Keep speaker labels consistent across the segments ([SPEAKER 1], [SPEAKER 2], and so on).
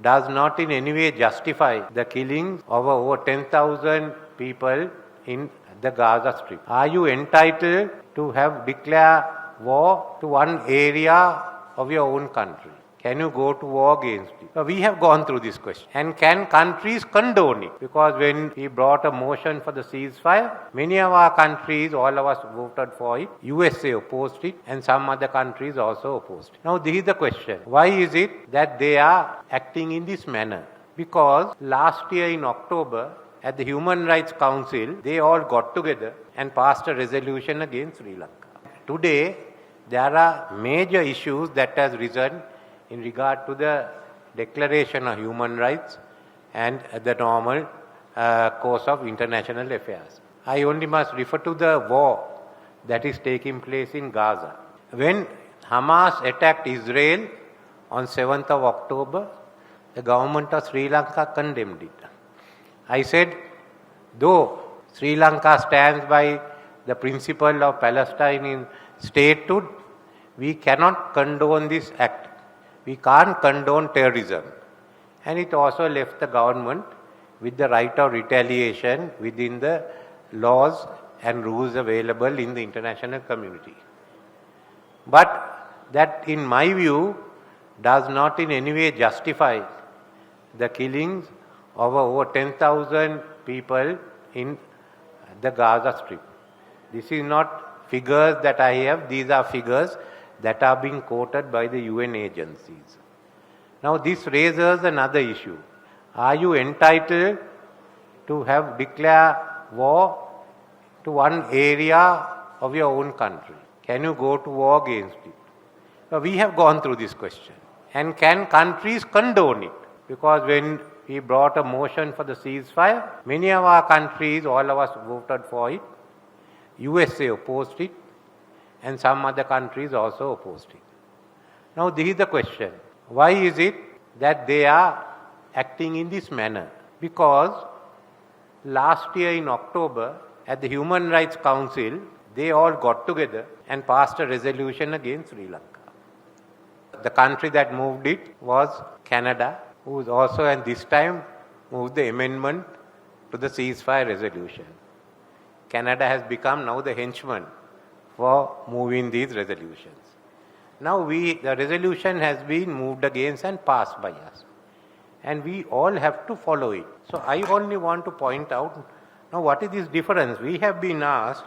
[SPEAKER 1] does not in any way justify the killings of over 10,000 people in the Gaza Strip. Are you entitled to have declare war to one area of your own country? Can you go to war against it? So we have gone through this question. And can countries condone it? Because when we brought a motion for the ceasefire, many of our countries, all of us voted for it. USA opposed it and some other countries also opposed it. Now this is the question. Why is it that they are acting in this manner? Because last year in October, at the Human Rights Council, they all got together and passed a resolution against Sri Lanka. Today, there are major issues that has risen in regard to the declaration of human rights and the normal course of international affairs. I only must refer to the war that is taking place in Gaza. When Hamas attacked Israel on 7th of October, the government of Sri Lanka condemned it. I said, though Sri Lanka stands by the principle of Palestine in statehood, we cannot condone this act. We can't condone terrorism. And it also left the government with the right of retaliation within the laws and rules available in the international community. But that, in my view, does not in any way justify the killings of over 10,000 people in the Gaza Strip. This is not figures that I have, these are figures that are being quoted by the UN agencies. Now this raises another issue. Are you entitled to have declare war to one area of your own country? Can you go to war against it? So we have gone through this question. And can countries condone it? Because when we brought a motion for the ceasefire, many of our countries, all of us voted for it. USA opposed it and some other countries also opposed it. Now this is the question. Why is it that they are acting in this manner? Because last year in October, at the Human Rights Council, they all got together and passed a resolution against Sri Lanka. The country that moved it was Canada, who also at this time moved the amendment to the ceasefire resolution. Canada has become now the henchman for moving these resolutions. Now the resolution has been moved against and passed by us. And we all have to follow it. So I only want to point out, now what is this difference? We have been asked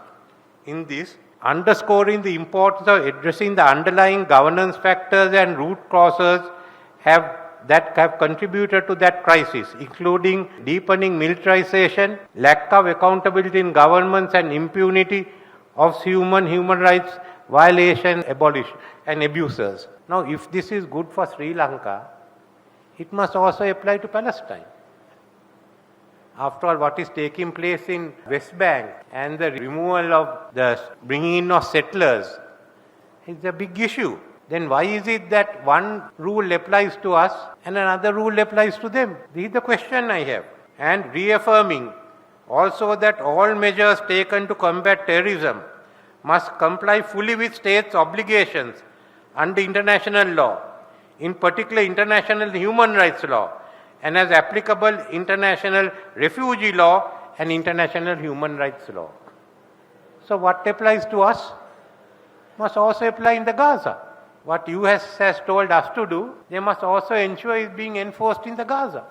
[SPEAKER 1] in this, underscoring the importance of addressing the underlying governance factors and root causes that have contributed to that crisis, including deepening militarization, lack of accountability in governments and impunity of human rights violations, abolition and abusers. Now if this is good for Sri Lanka, it must also apply to Palestine. After all, what is taking place in West Bank and the removal of the bringing in of settlers is a big issue. Then why is it that one rule applies to us and another rule applies to them? This is the question I have. And reaffirming also that all measures taken to combat terrorism must comply fully with states' obligations under international law, in particular international human rights law, and as applicable international refugee law and international human rights law. So what applies to us must also apply in the Gaza. What US has told us to do, they must also ensure is being enforced in the Gaza.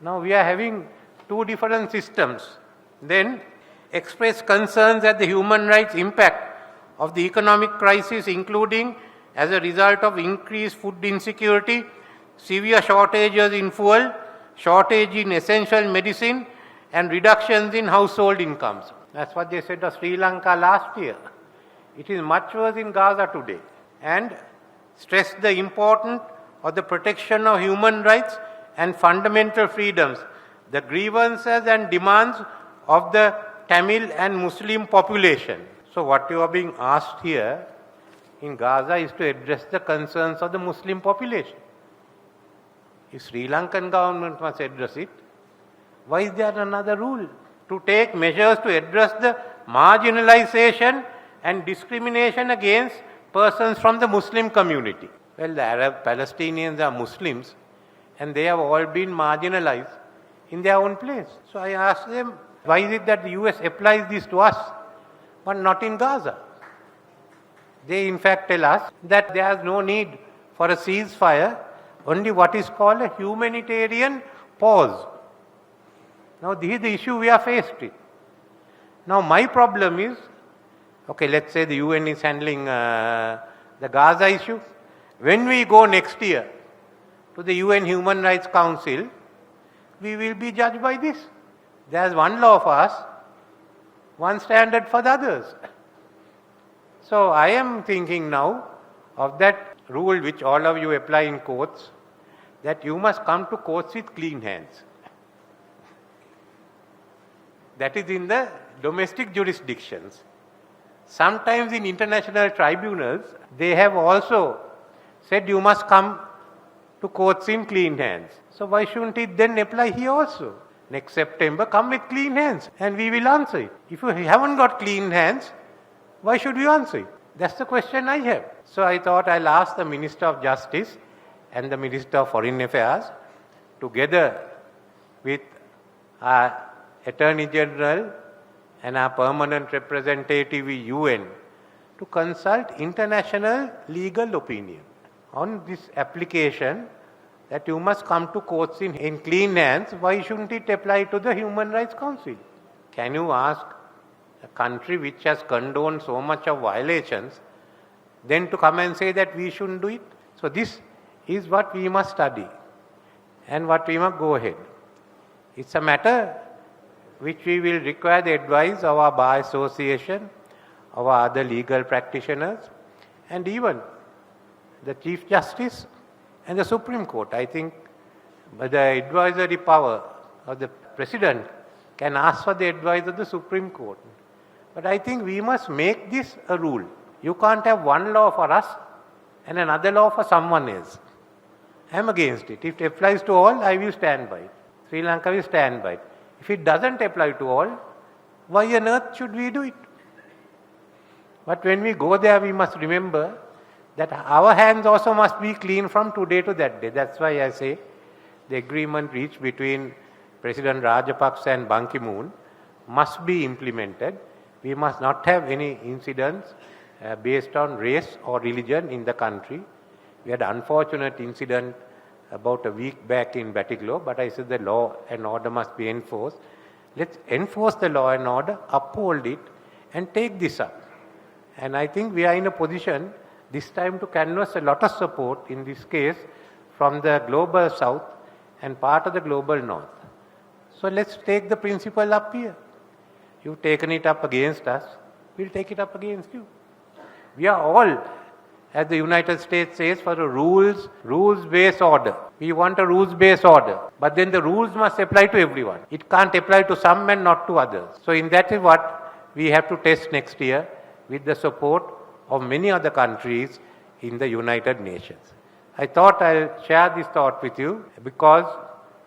[SPEAKER 1] Now we are having two different systems. Then express concerns at the human rights impact of the economic crisis, including as a result of increased food insecurity, severe shortages in fuel, shortage in essential medicine, and reductions in household incomes. That's what they said of Sri Lanka last year. It is much worse in Gaza today. And stress the importance of the protection of human rights and fundamental freedoms, the grievances and demands of the Tamil and Muslim population. So what you are being asked here in Gaza is to address the concerns of the Muslim population. If Sri Lankan government must address it, why is there another rule? To take measures to address the marginalization and discrimination against persons from the Muslim community. Well, the Arab Palestinians are Muslims and they have all been marginalized in their own place. So I asked them, why is it that the US applies this to us, but not in Gaza? They in fact tell us that there is no need for a ceasefire, only what is called a humanitarian pause. Now this is the issue we are faced with. Now my problem is, okay, let's say the UN is handling the Gaza issue. When we go next year to the UN Human Rights Council, we will be judged by this. There is one law for us, one standard for the others. So I am thinking now of that rule which all of you apply in courts, that you must come to courts with clean hands. That is in the domestic jurisdictions. Sometimes in international tribunals, they have also said you must come to courts in clean hands. So why shouldn't it then apply here also? Next September, come with clean hands and we will answer it. If you haven't got clean hands, why should you answer it? That's the question I have. So I thought I'll ask the Minister of Justice and the Minister of Foreign Affairs, together with our Attorney General and our permanent representative with UN, to consult international legal opinion on this application that you must come to courts in clean hands. Why shouldn't it apply to the Human Rights Council? Can you ask a country which has condoned so much of violations then to come and say that we shouldn't do it? So this is what we must study and what we must go ahead. It's a matter which we will require the advice of our Bar Association, of our other legal practitioners, and even the Chief Justice and the Supreme Court. I think the advisory power of the President can ask for the advice of the Supreme Court. But I think we must make this a rule. You can't have one law for us and another law for someone else. I am against it. If it applies to all, I will stand by it. Sri Lanka will stand by it. If it doesn't apply to all, why on earth should we do it? But when we go there, we must remember that our hands also must be clean from today to that day. That's why I say the agreement reached between President Rajapaksa and Ban Ki-moon must be implemented. We must not have any incidents based on race or religion in the country. We had an unfortunate incident about a week back in Batiglo, but I said the law and order must be enforced. Let's enforce the law and order, uphold it, and take this up. And I think we are in a position this time to canvass a lot of support in this case from the global south and part of the global north. So let's take the principle up here. You've taken it up against us, we'll take it up against you. We are all, as the United States says, for a rules-based order. We want a rules-based order. But then the rules must apply to everyone. It can't apply to some and not to others. So in that is what we have to test next year with the support of many other countries in the United Nations. I thought I'll share this thought with you because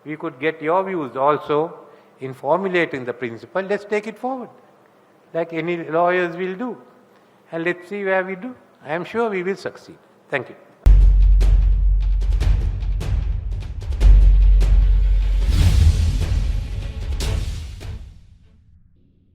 [SPEAKER 1] we could get your views also in formulating the principle. Let's take it forward, like any lawyers will do. And let's see where we do. I am sure we will succeed. Thank you.